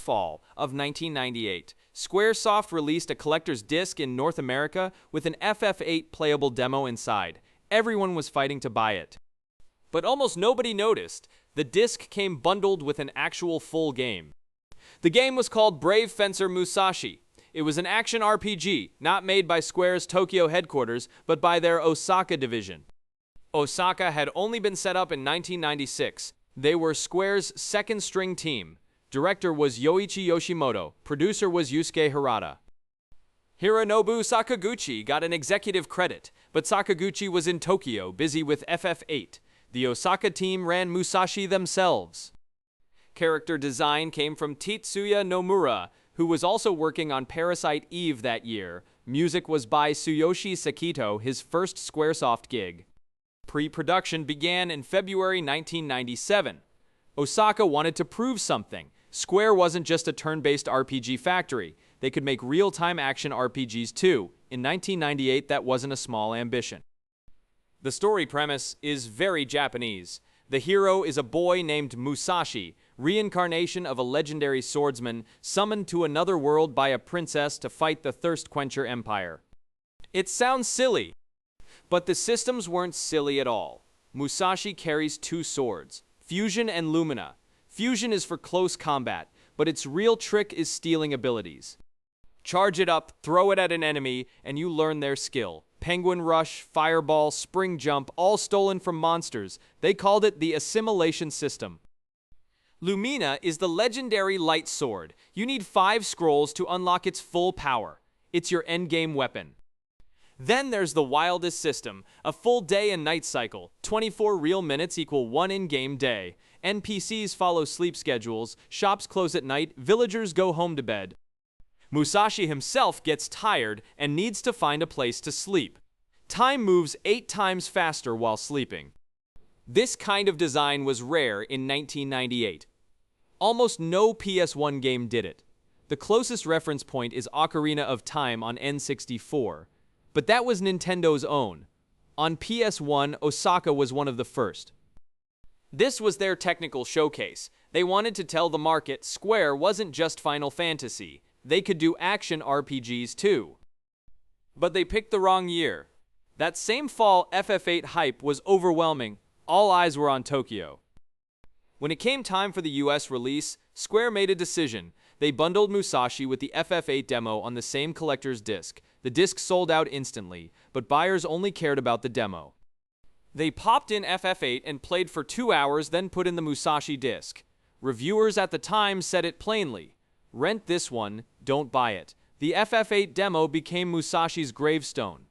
Fall of 1998, Squaresoft released a collector's disc in North America with an FF8 playable demo inside. Everyone was fighting to buy it. But almost nobody noticed. The disc came bundled with an actual full game. The game was called Brave Fencer Musashi. It was an action RPG, not made by Square's Tokyo headquarters, but by their Osaka division. Osaka had only been set up in 1996. They were Square's second-string team. Director was Yoichi Yoshimoto. Producer was Yusuke Harada. Hironobu Sakaguchi got an executive credit, but Sakaguchi was in Tokyo, busy with FF8. The Osaka team ran Musashi themselves. Character design came from Tetsuya Nomura, who was also working on Parasite Eve that year. Music was by Tsuyoshi Sekito, his first Squaresoft gig. Pre-production began in February 1997. Osaka wanted to prove something. Square wasn't just a turn-based RPG factory. They could make real-time action RPGs too. In 1998, that wasn't a small ambition. The story premise is very Japanese. The hero is a boy named Musashi, reincarnation of a legendary swordsman summoned to another world by a princess to fight the Thirst Quencher Empire. It sounds silly, but the systems weren't silly at all. Musashi carries two swords, Fusion and Lumina. Fusion is for close combat, but its real trick is stealing abilities. Charge it up, throw it at an enemy, and you learn their skill. Penguin Rush, Fireball, Spring Jump, all stolen from monsters. They called it the Assimilation System. Lumina is the legendary light sword. You need 5 scrolls to unlock its full power. It's your endgame weapon. Then there's the wildest system, a full day and night cycle. 24 real minutes equal 1 in-game day. NPCs follow sleep schedules, shops close at night, villagers go home to bed. Musashi himself gets tired and needs to find a place to sleep. Time moves 8 times faster while sleeping. This kind of design was rare in 1998. Almost no PS1 game did it. The closest reference point is Ocarina of Time on N64. But that was Nintendo's own. On PS1, Osaka was one of the first. This was their technical showcase. They wanted to tell the market Square wasn't just Final Fantasy. They could do action RPGs too. But they picked the wrong year. That same fall, FF8 hype was overwhelming. All eyes were on Tokyo. When it came time for the US release, Square made a decision. They bundled Musashi with the FF8 demo on the same collector's disc. The disc sold out instantly, but buyers only cared about the demo. They popped in FF8 and played for 2 hours, then put in the Musashi disc. Reviewers at the time said it plainly. Rent this one, don't buy it. The FF8 demo became Musashi's gravestone.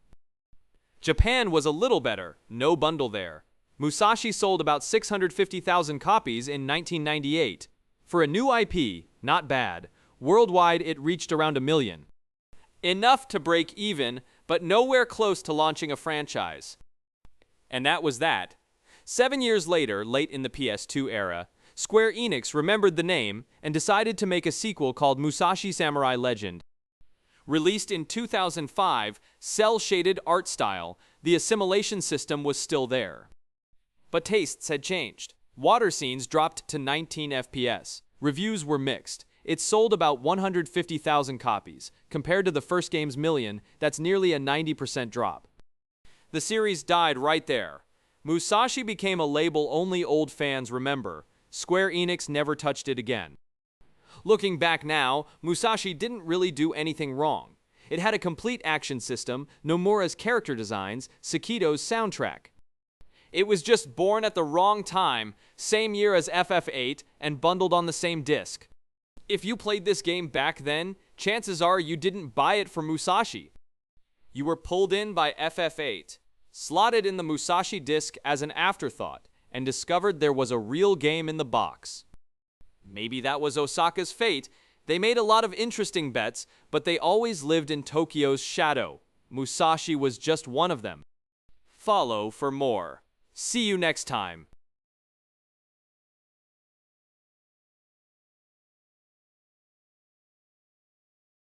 Japan was a little better, no bundle there. Musashi sold about 650,000 copies in 1998. For a new IP, not bad. Worldwide, it reached around 1 million. Enough to break even, but nowhere close to launching a franchise. And that was that. 7 years later, late in the PS2 era, Square Enix remembered the name and decided to make a sequel called Musashi Samurai Legend. Released in 2005, cel-shaded art style, the assimilation system was still there. But tastes had changed. Water scenes dropped to 19 FPS. Reviews were mixed. It sold about 150,000 copies. Compared to the first game's million, that's nearly a 90% drop. The series died right there. Musashi became a label only old fans remember. Square Enix never touched it again. Looking back now, Musashi didn't really do anything wrong. It had a complete action system, Nomura's character designs, Sekito's soundtrack. It was just born at the wrong time, same year as FF8, and bundled on the same disc. If you played this game back then, chances are you didn't buy it for Musashi. You were pulled in by FF8, slotted in the Musashi disc as an afterthought, and discovered there was a real game in the box. Maybe that was Osaka's fate. They made a lot of interesting bets, but they always lived in Tokyo's shadow. Musashi was just one of them. Follow for more. See you next time.